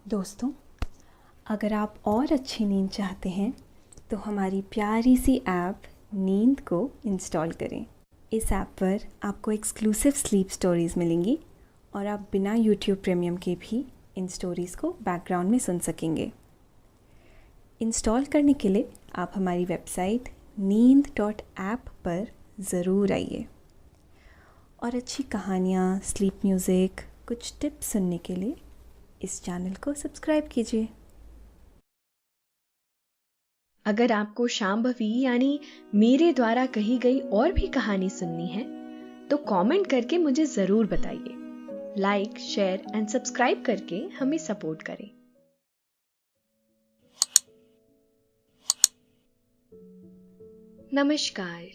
दोस्तों, अगर आप और अच्छी नींद चाहते हैं तो हमारी प्यारी सी ऐप नींद को इंस्टॉल करें। इस ऐप पर आपको एक्सक्लूसिव स्लीप स्टोरीज़ मिलेंगी और आप बिना यूट्यूब प्रीमियम के भी इन स्टोरीज़ को बैकग्राउंड में सुन सकेंगे। इंस्टॉल करने के लिए आप हमारी वेबसाइट नींद.ऐप पर ज़रूर आइए और अच्छी कहानियाँ, स्लीप म्यूज़िक, कुछ टिप्स सुनने के लिए इस चैनल को सब्सक्राइब कीजिए। अगर आपको शांभवी यानी मेरे द्वारा कही गई और भी कहानी सुननी है तो कमेंट करके मुझे जरूर बताइए। लाइक, शेयर एंड सब्सक्राइब करके हमें सपोर्ट करें। नमस्कार,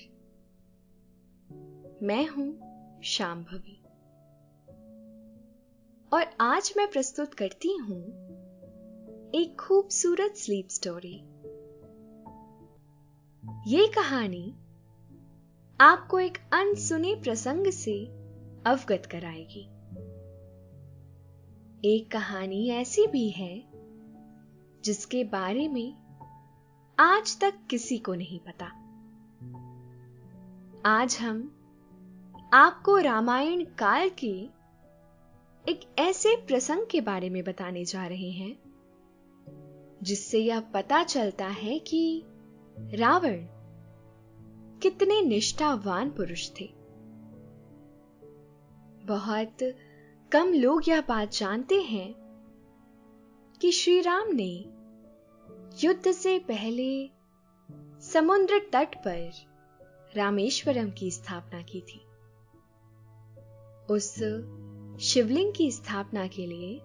मैं हूं शांभवी और आज मैं प्रस्तुत करती हूं एक खूबसूरत स्लीप स्टोरी। ये कहानी आपको एक अनसुने प्रसंग से अवगत कराएगी। एक कहानी ऐसी भी है जिसके बारे में आज तक किसी को नहीं पता। आज हम आपको रामायण काल के एक ऐसे प्रसंग के बारे में बताने जा रहे हैं जिससे यह पता चलता है कि रावण कितने निष्ठावान पुरुष थे। बहुत कम लोग यह बात जानते हैं कि श्री राम ने युद्ध से पहले समुद्र तट पर रामेश्वरम की स्थापना की थी। उस शिवलिंग की स्थापना के लिए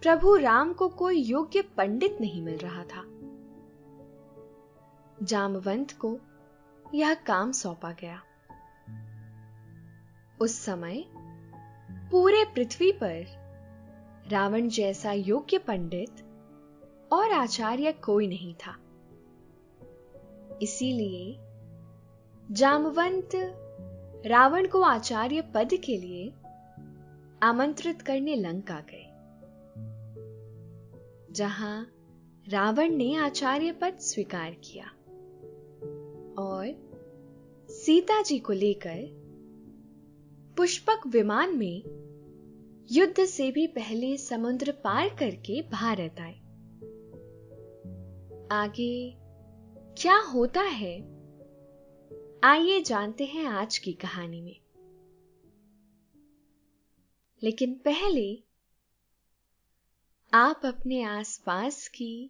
प्रभु राम को कोई योग्य पंडित नहीं मिल रहा था। जामवंत को यह काम सौंपा गया। उस समय पूरे पृथ्वी पर रावण जैसा योग्य पंडित और आचार्य कोई नहीं था। इसीलिए जामवंत रावण को आचार्य पद के लिए आमंत्रित करने लंका गए, जहां रावण ने आचार्य पद स्वीकार किया और सीता जी को लेकर पुष्पक विमान में युद्ध से भी पहले समुद्र पार करके भारत आए। आगे क्या होता है, आइए जानते हैं आज की कहानी में। लेकिन पहले आप अपने आसपास की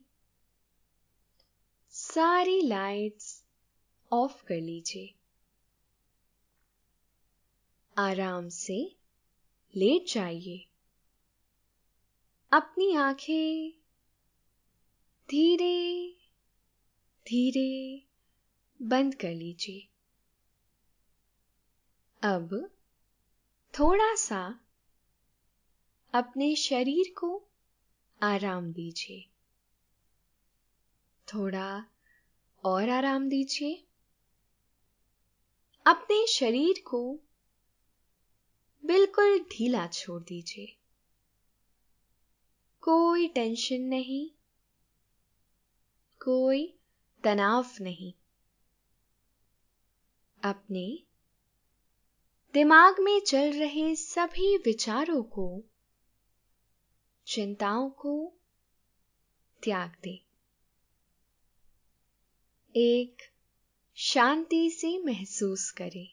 सारी लाइट्स ऑफ कर लीजिए। आराम से लेट जाइए। अपनी आंखें धीरे धीरे बंद कर लीजिए। अब थोड़ा सा अपने शरीर को आराम दीजिए। थोड़ा और आराम दीजिए। अपने शरीर को बिल्कुल ढीला छोड़ दीजिए। कोई टेंशन नहीं, कोई तनाव नहीं। अपने दिमाग में चल रहे सभी विचारों को, चिंताओं को त्याग दें। एक शांति से महसूस करें।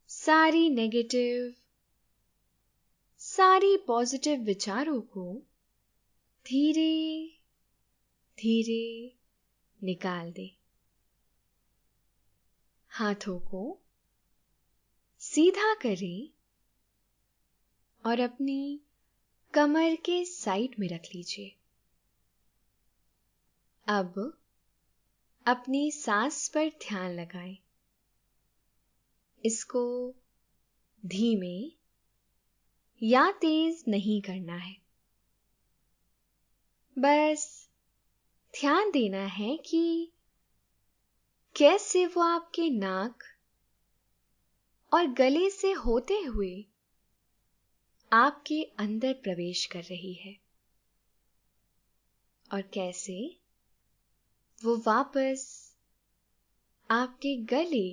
सारी नेगेटिव, सारी पॉजिटिव विचारों को धीरे धीरे निकाल दें। हाथों को सीधा करें और अपनी कमर के साइड में रख लीजिए। अब अपनी सांस पर ध्यान लगाएं। इसको धीमे या तेज नहीं करना है। बस ध्यान देना है कि कैसे वो आपके नाक और गले से होते हुए आपके अंदर प्रवेश कर रही है और कैसे वो वापस आपके गले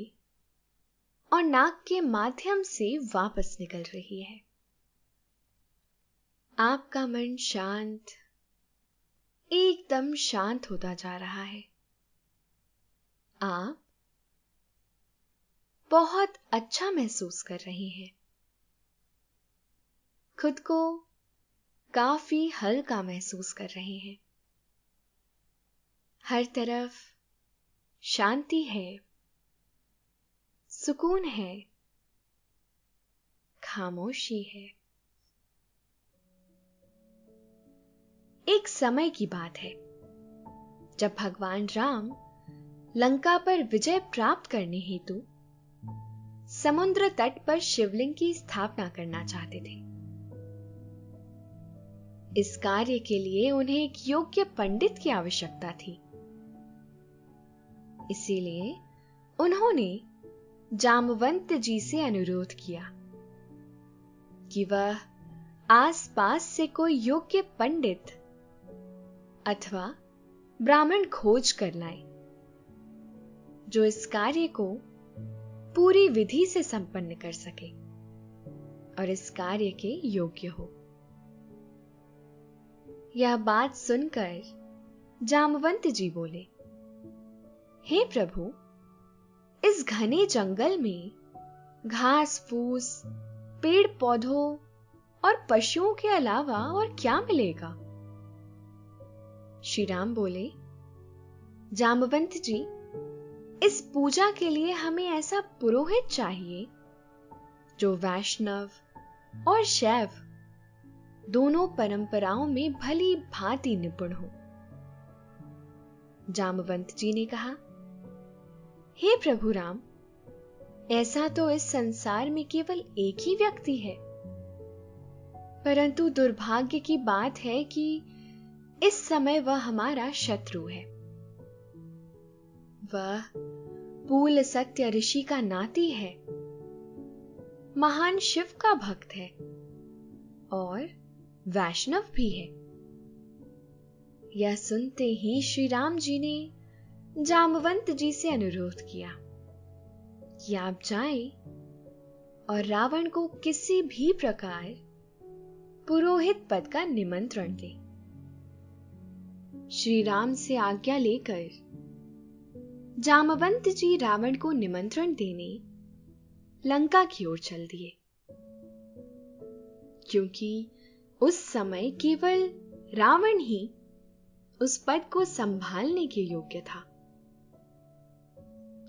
और नाक के माध्यम से वापस निकल रही है। आपका मन शांत, एकदम शांत होता जा रहा है। आप बहुत अच्छा महसूस कर रहे हैं, खुद को काफी हल्का महसूस कर रहे हैं। हर तरफ शांति है, सुकून है, खामोशी है। एक समय की बात है जब भगवान राम लंका पर विजय प्राप्त करने हेतु समुद्र तट पर शिवलिंग की स्थापना करना चाहते थे। इस कार्य के लिए उन्हें एक योग्य पंडित की आवश्यकता थी। इसीलिए उन्होंने जामवंत जी से अनुरोध किया कि वह आसपास से कोई योग्य पंडित अथवा ब्राह्मण खोज कर लाए जो इस कार्य को पूरी विधि से संपन्न कर सके और इस कार्य के योग्य हो। यह बात सुनकर जामवंत जी बोले, हे प्रभु, इस घने जंगल में घास फूस, पेड़ पौधों और पशुओं के अलावा और क्या मिलेगा? श्री राम बोले, जामवंत जी, इस पूजा के लिए हमें ऐसा पुरोहित चाहिए जो वैष्णव और शैव दोनों परंपराओं में भली भांति निपुण हो। जामवंत जी ने कहा, हे प्रभु राम, ऐसा तो इस संसार में केवल एक ही व्यक्ति है, परंतु दुर्भाग्य की बात है कि इस समय वह हमारा शत्रु है। वह पूल सत्य ऋषि का नाती है, महान शिव का भक्त है और वैष्णव भी है। यह सुनते ही श्री राम जी ने जामवंत जी से अनुरोध किया कि आप जाएं और रावण को किसी भी प्रकार पुरोहित पद का निमंत्रण दें। श्री राम से आज्ञा लेकर जामवंत जी रावण को निमंत्रण देने लंका की ओर चल दिए, क्योंकि उस समय केवल रावण ही उस पद को संभालने के योग्य था।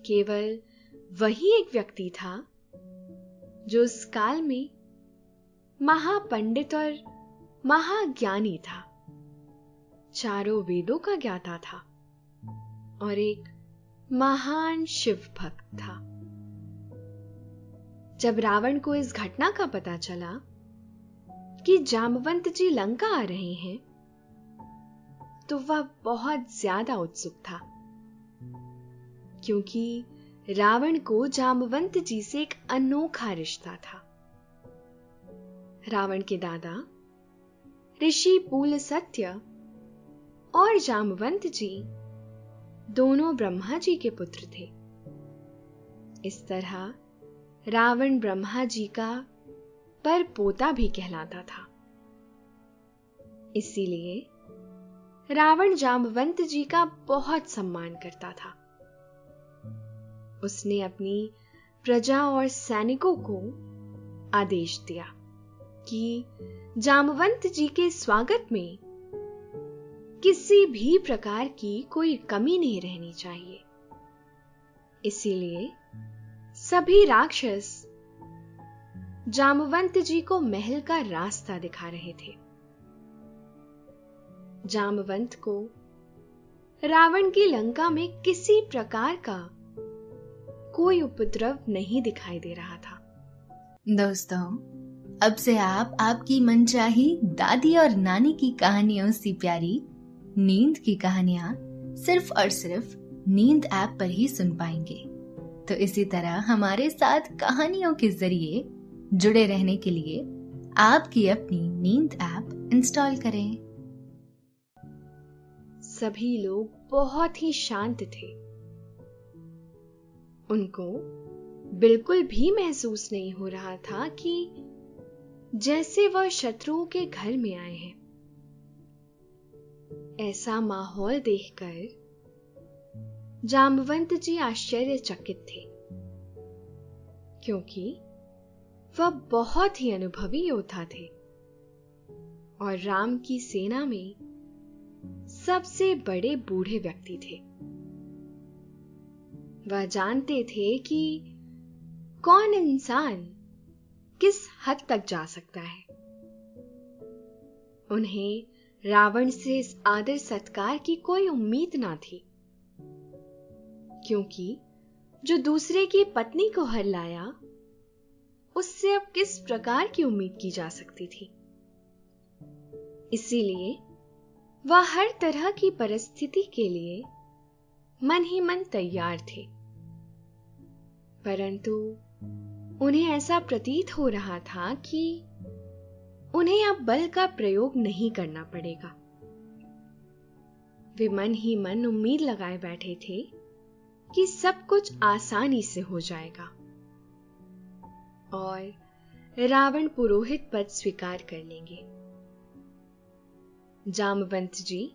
केवल वही एक व्यक्ति था जो उस काल में महापंडित और महाज्ञानी था, चारों वेदों का ज्ञाता था और एक महान शिव भक्त था। जब रावण को इस घटना का पता चला कि जामवंत जी लंका आ रहे हैं, तो वह बहुत ज्यादा उत्सुक था, क्योंकि रावण को जामवंत जी से एक अनोखा रिश्ता था। रावण के दादा ऋषि पूल सत्य और जामवंत जी दोनों ब्रह्मा जी के पुत्र थे। इस तरह रावण ब्रह्मा जी का पर पोता भी कहलाता था। इसीलिए रावण जामवंत जी का बहुत सम्मान करता था। उसने अपनी प्रजा और सैनिकों को आदेश दिया कि जामवंत जी के स्वागत में किसी भी प्रकार की कोई कमी नहीं रहनी चाहिए। इसीलिए सभी राक्षस जामवंत जी को महल का रास्ता दिखा रहे थे। जामवंत को रावण की लंका में किसी प्रकार का कोई उपद्रव नहीं दिखाई दे रहा था। दोस्तों, अब से आप आपकी मनचाही दादी और नानी की कहानियों से प्यारी नींद की कहानियां सिर्फ और सिर्फ नींद ऐप पर ही सुन पाएंगे। तो इसी तरह हमारे साथ कहानियों के जरिए जुड़े रहने के लिए आपकी अपनी नींद ऐप इंस्टॉल करें। सभी लोग बहुत ही शांत थे। उनको बिल्कुल भी महसूस नहीं हो रहा था कि जैसे वह शत्रुओं के घर में आए हैं। ऐसा माहौल देखकर जामवंत जी आश्चर्यचकित थे, क्योंकि वह बहुत ही अनुभवी योद्धा थे और राम की सेना में सबसे बड़े बूढ़े व्यक्ति थे। वह जानते थे कि कौन इंसान किस हद तक जा सकता है। उन्हें रावण से इस आदर सत्कार की कोई उम्मीद ना थी, क्योंकि जो दूसरे की पत्नी को हर लाया, उससे अब किस प्रकार की उम्मीद की जा सकती थी। इसीलिए वह हर तरह की परिस्थिति के लिए मन ही मन तैयार थे। परंतु उन्हें ऐसा प्रतीत हो रहा था कि उन्हें अब बल का प्रयोग नहीं करना पड़ेगा। वे मन ही मन उम्मीद लगाए बैठे थे कि सब कुछ आसानी से हो जाएगा और रावण पुरोहित पद स्वीकार कर लेंगे। जामवंत जी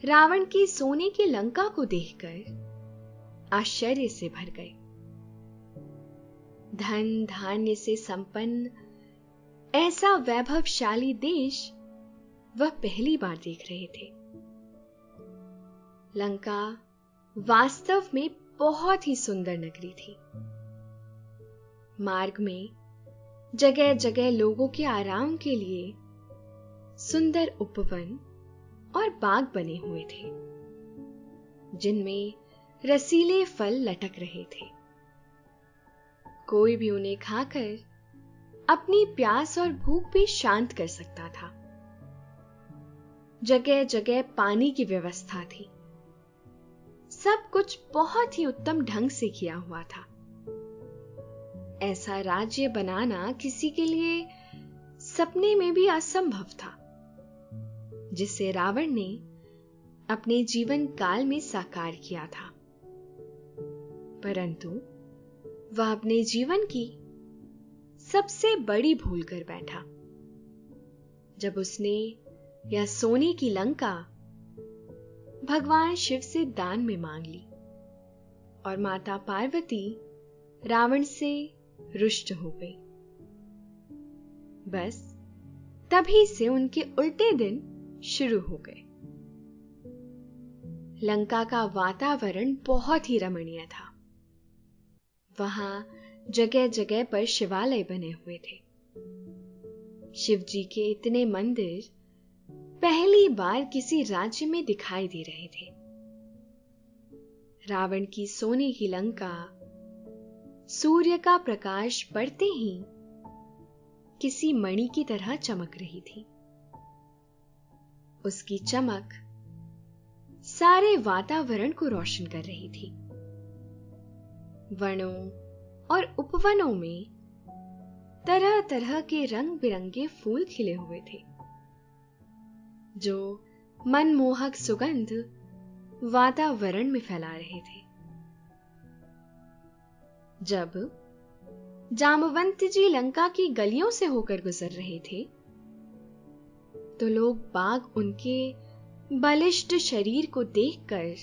रावण की सोने की लंका को देखकर आश्चर्य से भर गए। धन धान्य से संपन्न ऐसा वैभवशाली देश वह पहली बार देख रहे थे। लंका वास्तव में बहुत ही सुंदर नगरी थी। मार्ग में जगह जगह लोगों के आराम के लिए सुंदर उपवन और बाग बने हुए थे, जिनमें रसीले फल लटक रहे थे। कोई भी उन्हें खाकर अपनी प्यास और भूख भी शांत कर सकता था। जगह जगह पानी की व्यवस्था थी। सब कुछ बहुत ही उत्तम ढंग से किया हुआ था। ऐसा राज्य बनाना किसी के लिए सपने में भी असंभव था, जिसे रावण ने अपने जीवन काल में साकार किया था। परंतु वह अपने जीवन की सबसे बड़ी भूल कर बैठा, जब उसने यह सोने की लंका भगवान शिव से दान में मांग ली और माता पार्वती रावण से रुष्ट हो गई। बस तभी से उनके उल्टे दिन शुरू हो गए। लंका का वातावरण बहुत ही रमणीय था। वहां जगह जगह पर शिवालय बने हुए थे। शिव जी के इतने मंदिर पहली बार किसी राज्य में दिखाई दे रहे थे। रावण की सोने की लंका सूर्य का प्रकाश पड़ते ही किसी मणि की तरह चमक रही थी। उसकी चमक सारे वातावरण को रोशन कर रही थी। वनों और उपवनों में तरह तरह के रंग बिरंगे फूल खिले हुए थे, जो मनमोहक सुगंध वातावरण में फैला रहे थे। जब जामवंत जी लंका की गलियों से होकर गुजर रहे थे, तो लोग बाग उनके बलिष्ठ शरीर को देखकर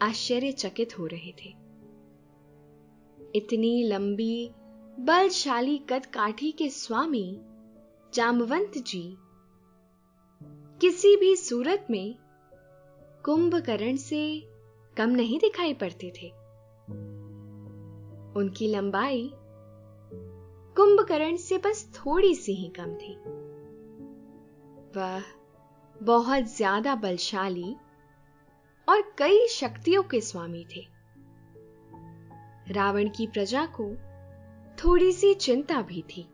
आश्चर्यचकित हो रहे थे। इतनी लंबी बलशाली कद काठी के स्वामी जामवंत जी किसी भी सूरत में कुंभकर्ण से कम नहीं दिखाई पड़ते थे। उनकी लंबाई कुंभकर्ण से बस थोड़ी सी ही कम थी। वह बहुत ज्यादा बलशाली और कई शक्तियों के स्वामी थे। रावण की प्रजा को थोड़ी सी चिंता भी थी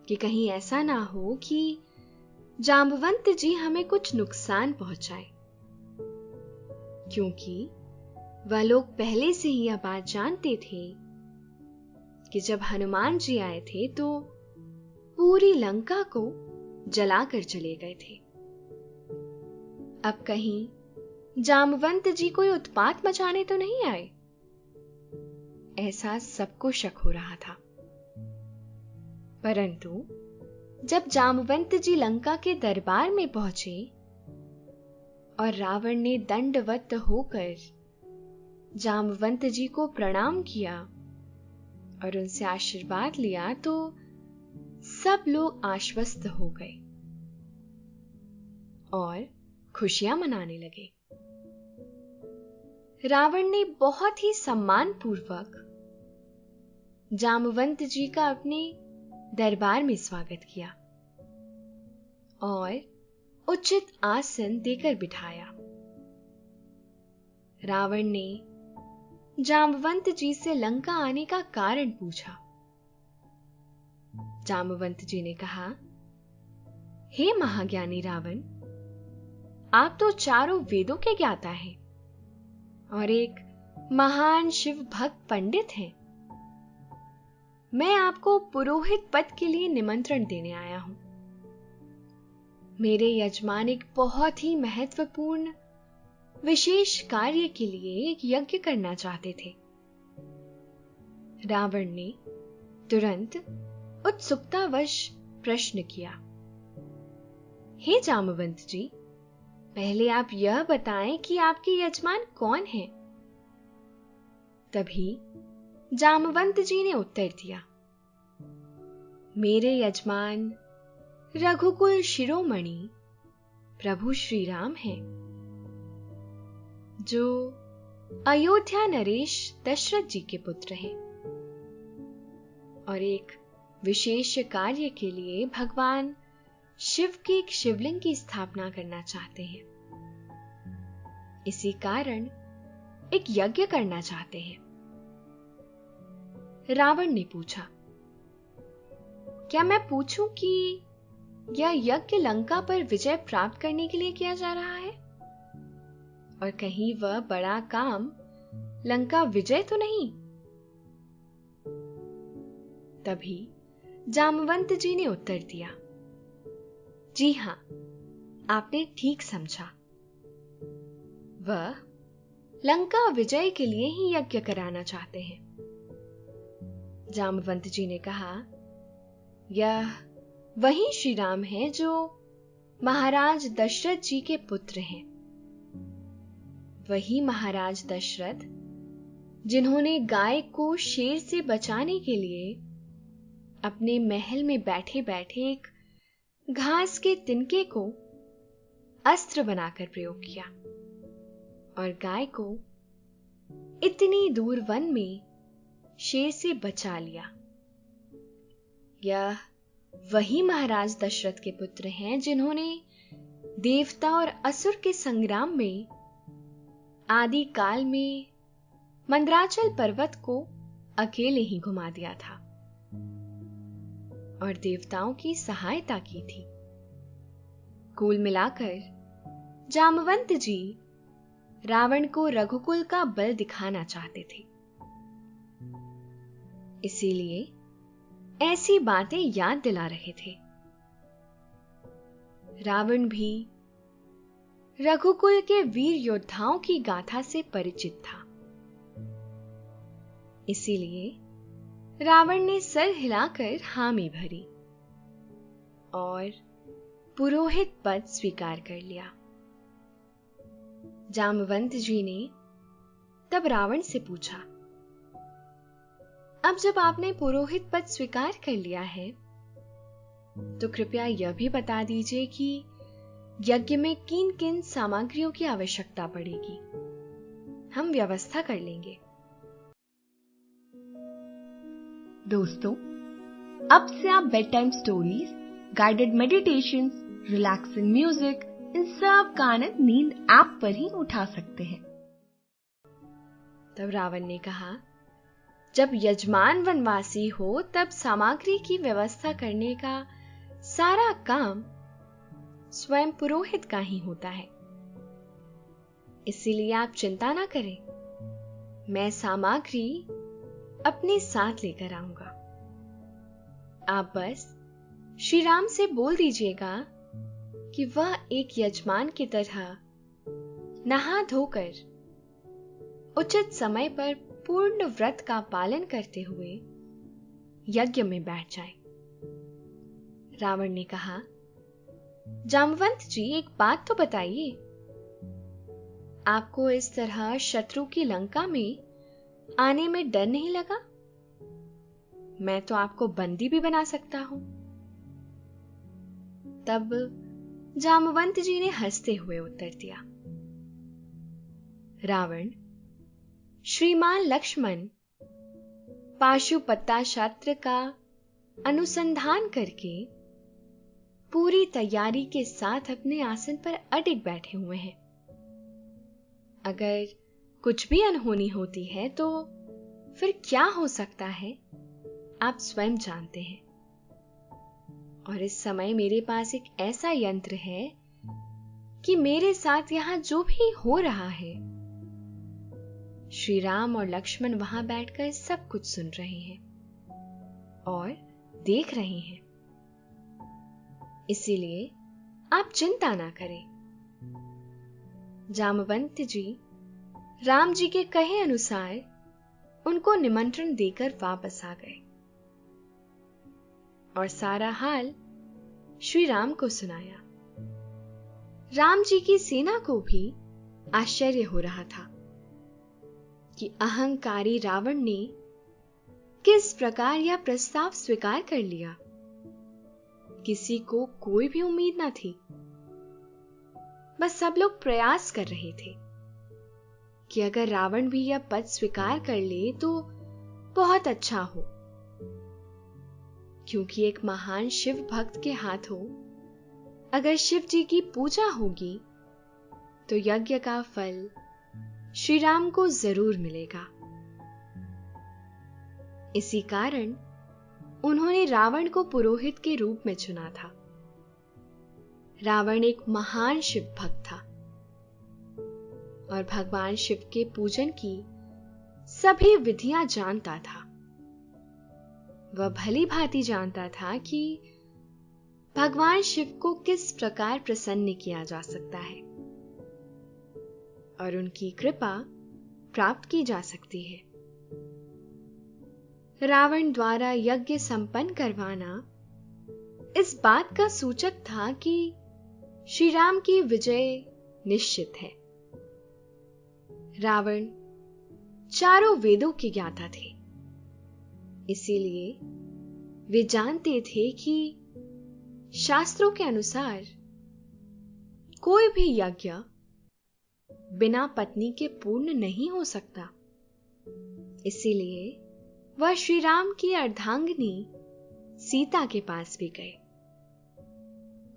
कि कहीं ऐसा ना हो कि जामवंत जी हमें कुछ नुकसान पहुंचाए, क्योंकि वह लोग पहले से ही यह बात जानते थे कि जब हनुमान जी आए थे तो पूरी लंका को जलाकर चले गए थे। अब कहीं जामवंत जी कोई उत्पात मचाने तो नहीं आए, ऐसा सबको शक हो रहा था। परंतु जब जामवंत जी लंका के दरबार में पहुंचे और रावण ने दंडवत होकर जामवंत जी को प्रणाम किया और उनसे आशीर्वाद लिया, तो सब लोग आश्वस्त हो गए और खुशियां मनाने लगे। रावण ने बहुत ही सम्मानपूर्वक जामवंत जी का अपने दरबार में स्वागत किया और उचित आसन देकर बिठाया। रावण ने जामवंत जी से लंका आने का कारण पूछा। जामवंत जी ने कहा, हे महाज्ञानी रावण, आप तो चारों वेदों के ज्ञाता हैं और एक महान शिव भक्त पंडित हैं। मैं आपको पुरोहित पद के लिए निमंत्रण देने आया हूं। मेरे यजमान एक बहुत ही महत्वपूर्ण विशेष कार्य के लिए एक यज्ञ करना चाहते थे। रावण ने तुरंत उत्सुकतावश प्रश्न किया, हे जामवंत जी, पहले आप यह बताएं कि आपके यजमान कौन हैं? तभी जामवंत जी ने उत्तर दिया, मेरे यजमान रघुकुल शिरोमणि प्रभु श्री राम हैं, जो अयोध्या नरेश दशरथ जी के पुत्र हैं और एक विशेष कार्य के लिए भगवान शिव के एक शिवलिंग की स्थापना करना चाहते हैं। इसी कारण एक यज्ञ करना चाहते हैं। रावण ने पूछा, क्या मैं पूछूं कि यह यज्ञ लंका पर विजय प्राप्त करने के लिए किया जा रहा है और कहीं वह बड़ा काम लंका विजय तो नहीं? तभी जामवंत जी ने उत्तर दिया, जी हां, आपने ठीक समझा। वह लंका विजय के लिए ही यज्ञ कराना चाहते हैं। जामवंत जी ने कहा, यह वही श्री राम है जो महाराज दशरथ जी के पुत्र हैं। वही महाराज दशरथ जिन्होंने गाय को शेर से बचाने के लिए अपने महल में बैठे बैठे एक घास के तिनके को अस्त्र बनाकर प्रयोग किया और गाय को इतनी दूर वन में शेर से बचा लिया। यह वही महाराज दशरथ के पुत्र हैं जिन्होंने देवता और असुर के संग्राम में आदि काल में मंदराचल पर्वत को अकेले ही घुमा दिया था और देवताओं की सहायता की थी। कुल मिलाकर जामवंत जी रावण को रघुकुल का बल दिखाना चाहते थे, इसीलिए ऐसी बातें याद दिला रहे थे। रावण भी रघुकुल के वीर योद्धाओं की गाथा से परिचित था, इसीलिए रावण ने सर हिलाकर हामी भरी और पुरोहित पद स्वीकार कर लिया। जामवंत जी ने तब रावण से पूछा, अब जब आपने पुरोहित पद स्वीकार कर लिया है, तो कृपया यह भी बता दीजिए कि यज्ञ में किन किन सामग्रियों की आवश्यकता पड़ेगी। हम व्यवस्था कर लेंगे। दोस्तों, अब से आप bedtime stories, guided meditations, relaxing music, इन सब का आनंद नींद ऐप पर ही उठा सकते हैं। तब रावण ने कहा, जब यजमान वनवासी हो तब सामग्री की व्यवस्था करने का सारा काम स्वयं पुरोहित का ही होता है, इसीलिए आप चिंता ना करें, मैं सामग्री अपने साथ लेकर आऊंगा। आप बस श्री राम से बोल दीजिएगा कि वह एक यजमान की तरह नहा धोकर उचित समय पर पूर्ण व्रत का पालन करते हुए यज्ञ में बैठ जाए। रावण ने कहा, जामवंत जी, एक बात तो बताइए, आपको इस तरह शत्रु की लंका में आने में डर नहीं लगा? मैं तो आपको बंदी भी बना सकता हूं। तब जामवंत जी ने हंसते हुए उत्तर दिया, रावण, श्रीमान लक्ष्मण पाशुपता शास्त्र का अनुसंधान करके पूरी तैयारी के साथ अपने आसन पर अडिग बैठे हुए हैं। अगर कुछ भी अनहोनी होती है तो फिर क्या हो सकता है, आप स्वयं जानते हैं। और इस समय मेरे पास एक ऐसा यंत्र है कि मेरे साथ यहां जो भी हो रहा है, श्री राम और लक्ष्मण वहां बैठकर सब कुछ सुन रहे हैं और देख रहे हैं। इसीलिए आप चिंता ना करें। जामवंत जी राम जी के कहे अनुसार उनको निमंत्रण देकर वापस आ गए और सारा हाल श्री राम को सुनाया। राम जी की सेना को भी आश्चर्य हो रहा था कि अहंकारी रावण ने किस प्रकार यह प्रस्ताव स्वीकार कर लिया। किसी को कोई भी उम्मीद न थी। बस सब लोग प्रयास कर रहे थे कि अगर रावण भी यह पद स्वीकार कर ले तो बहुत अच्छा हो, क्योंकि एक महान शिव भक्त के हाथों अगर शिव जी की पूजा होगी तो यज्ञ का फल श्री राम को जरूर मिलेगा। इसी कारण उन्होंने रावण को पुरोहित के रूप में चुना था। रावण एक महान शिव भक्त था और भगवान शिव के पूजन की सभी विधियां जानता था। वह भली भांति जानता था कि भगवान शिव को किस प्रकार प्रसन्न किया जा सकता है और उनकी कृपा प्राप्त की जा सकती है। रावण द्वारा यज्ञ संपन्न करवाना इस बात का सूचक था कि श्री राम की विजय निश्चित है। रावण चारों वेदों के ज्ञाता थे, इसीलिए वे जानते थे कि शास्त्रों के अनुसार कोई भी यज्ञ बिना पत्नी के पूर्ण नहीं हो सकता। इसीलिए वह श्री राम की अर्धांगिनी सीता के पास भी गए।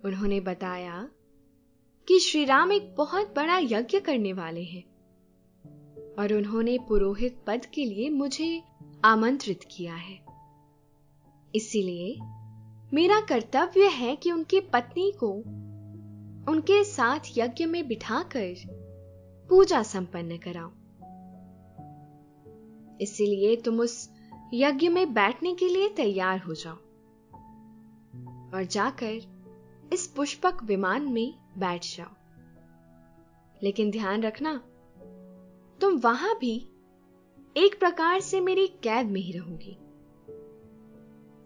उन्होंने बताया कि श्री राम एक बहुत बड़ा यज्ञ करने वाले हैं और उन्होंने पुरोहित पद के लिए मुझे आमंत्रित किया है। इसीलिए मेरा कर्तव्य है कि उनकी पत्नी को उनके साथ यज्ञ में बिठाकर पूजा संपन्न कराऊं। इसीलिए तुम उस यज्ञ में बैठने के लिए तैयार हो जाओ और जाकर इस पुष्पक विमान में बैठ जाओ। लेकिन ध्यान रखना, तुम वहां भी एक प्रकार से मेरी कैद में ही रहोगी।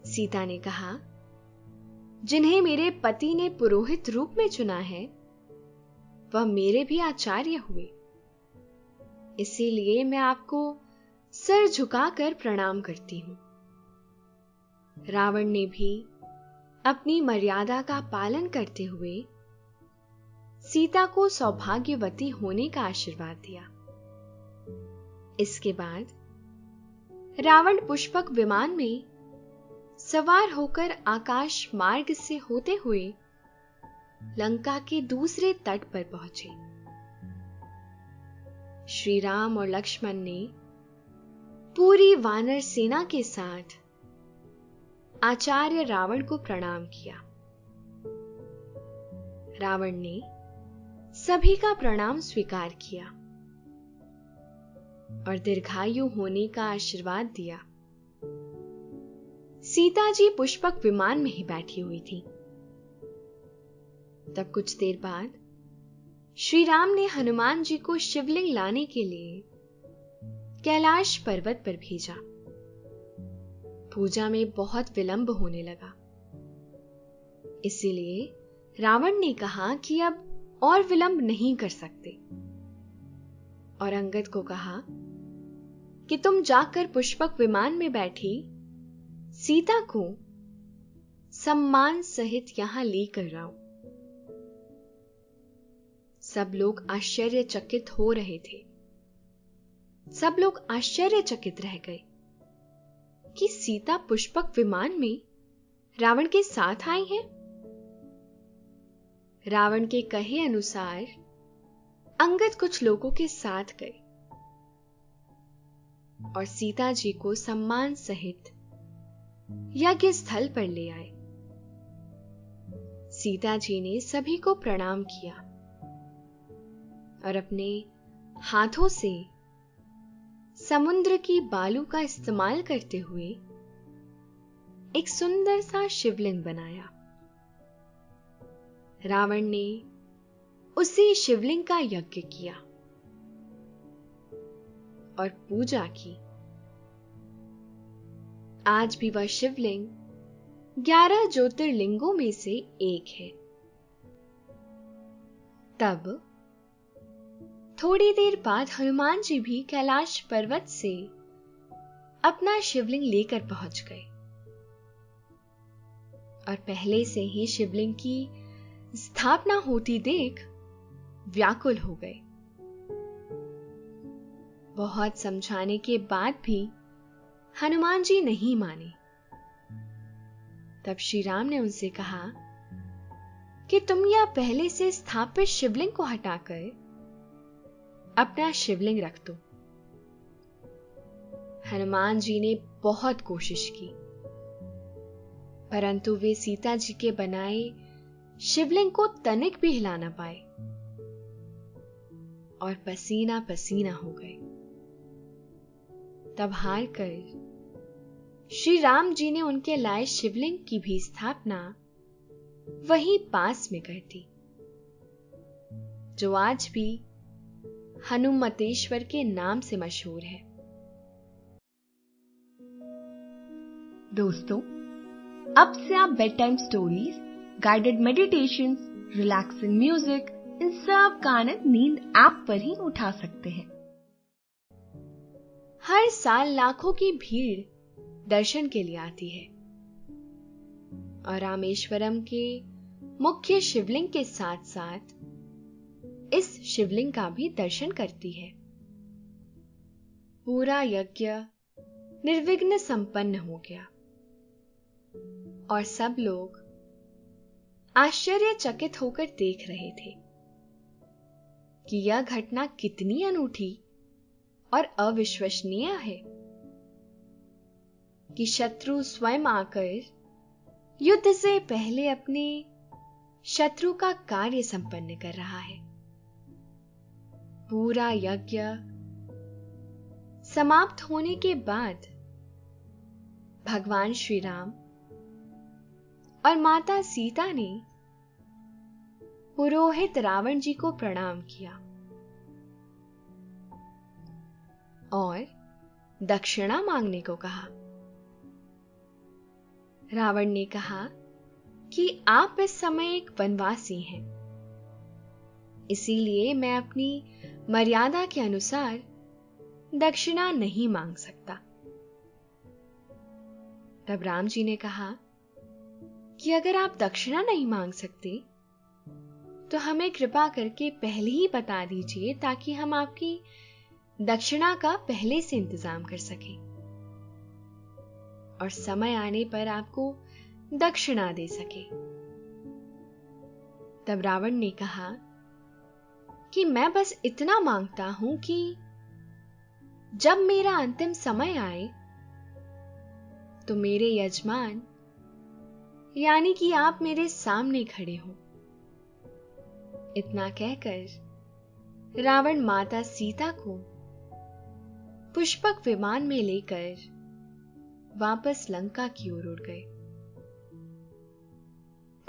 सीता ने कहा, जिन्हें मेरे पति ने पुरोहित रूप में चुना है वह मेरे भी आचार्य हुए, इसीलिए मैं आपको सिर झुकाकर प्रणाम करती हूं। रावण ने भी अपनी मर्यादा का पालन करते हुए सीता को सौभाग्यवती होने का आशीर्वाद दिया। इसके बाद रावण पुष्पक विमान में सवार होकर आकाश मार्ग से होते हुए लंका के दूसरे तट पर पहुंचे। श्री राम और लक्ष्मण ने पूरी वानर सेना के साथ आचार्य रावण को प्रणाम किया। रावण ने सभी का प्रणाम स्वीकार किया और दीर्घायु होने का आशीर्वाद दिया। सीता जी पुष्पक विमान में ही बैठी हुई थी। तब कुछ देर बाद श्री राम ने हनुमान जी को शिवलिंग लाने के लिए कैलाश पर्वत पर भेजा। पूजा में बहुत विलंब होने लगा, इसीलिए रावण ने कहा कि अब और विलंब नहीं कर सकते और अंगद को कहा कि तुम जाकर पुष्पक विमान में बैठी सीता को सम्मान सहित यहां लेकर आओ। सब लोग आश्चर्यचकित हो रहे थे। सब लोग आश्चर्यचकित रह गए कि सीता पुष्पक विमान में रावण के साथ आई है। रावण के कहे अनुसार अंगद कुछ लोगों के साथ गए और सीता जी को सम्मान सहित यज्ञ स्थल पर ले आए। सीता जी ने सभी को प्रणाम किया और अपने हाथों से समुद्र की बालू का इस्तेमाल करते हुए एक सुंदर सा शिवलिंग बनाया। रावण ने उसी शिवलिंग का यज्ञ किया और पूजा की। आज भी वह शिवलिंग 11 ज्योतिर्लिंगों में से एक है। तब थोड़ी देर बाद हनुमान जी भी कैलाश पर्वत से अपना शिवलिंग लेकर पहुंच गए और पहले से ही शिवलिंग की स्थापना होती देख व्याकुल हो गए। बहुत समझाने के बाद भी हनुमान जी नहीं माने। तब श्री राम ने उनसे कहा कि तुम यह पहले से स्थापित शिवलिंग को हटाकर अपना शिवलिंग रख दो। हनुमान जी ने बहुत कोशिश की, परंतु वे सीता जी के बनाए शिवलिंग को तनिक भी हिला ना पाए और पसीना पसीना हो गए। तब हार कर श्री राम जी ने उनके लाए शिवलिंग की भी स्थापना वहीं पास में कर दी, जो आज भी हनुमतेश्वर के नाम से मशहूर है। दोस्तों, अब से आप bedtime stories, guided meditations, relaxing music, इन सब का आनंद नींद ऐप पर ही उठा सकते हैं। हर साल लाखों की भीड़ दर्शन के लिए आती है और रामेश्वरम के मुख्य शिवलिंग के साथ साथ इस शिवलिंग का भी दर्शन करती है। पूरा यज्ञ निर्विघ्न संपन्न हो गया और सब लोग आश्चर्यचकित होकर देख रहे थे कि यह घटना कितनी अनूठी और अविश्वसनीय है कि शत्रु स्वयं आकर युद्ध से पहले अपने शत्रु का कार्य संपन्न कर रहा है। पूरा यज्ञ समाप्त होने के बाद भगवान श्री राम और माता सीता ने पुरोहित रावण जी को प्रणाम किया और दक्षिणा मांगने को कहा। रावण ने कहा कि आप इस समय एक वनवासी हैं, इसीलिए मैं अपनी मर्यादा के अनुसार दक्षिणा नहीं मांग सकता। तब राम जी ने कहा कि अगर आप दक्षिणा नहीं मांग सकते तो हमें कृपा करके पहले ही बता दीजिए, ताकि हम आपकी दक्षिणा का पहले से इंतजाम कर सकें और समय आने पर आपको दक्षिणा दे सके। तब रावण ने कहा कि मैं बस इतना मांगता हूं कि जब मेरा अंतिम समय आए तो मेरे यजमान यानी कि आप मेरे सामने खड़े हो। इतना कहकर रावण माता सीता को पुष्पक विमान में लेकर वापस लंका की ओर उड़ गए।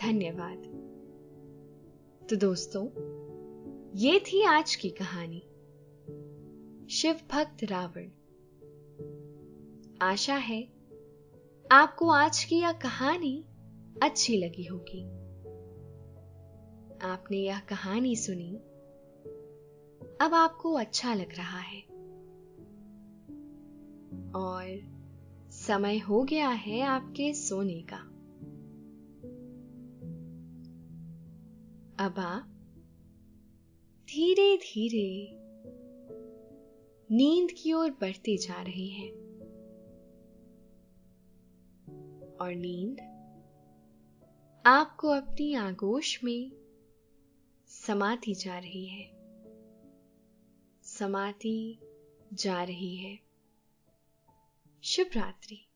धन्यवाद। तो दोस्तों, ये थी आज की कहानी, शिव भक्त रावण। आशा है आपको आज की यह कहानी अच्छी लगी होगी। आपने यह कहानी सुनी, अब आपको अच्छा लग रहा है और समय हो गया है आपके सोने का। अब आप धीरे धीरे नींद की ओर बढ़ते जा रहे हैं और नींद आपको अपनी आगोश में समाती जा रही है, समाती जा रही है। शुभ रात्रि।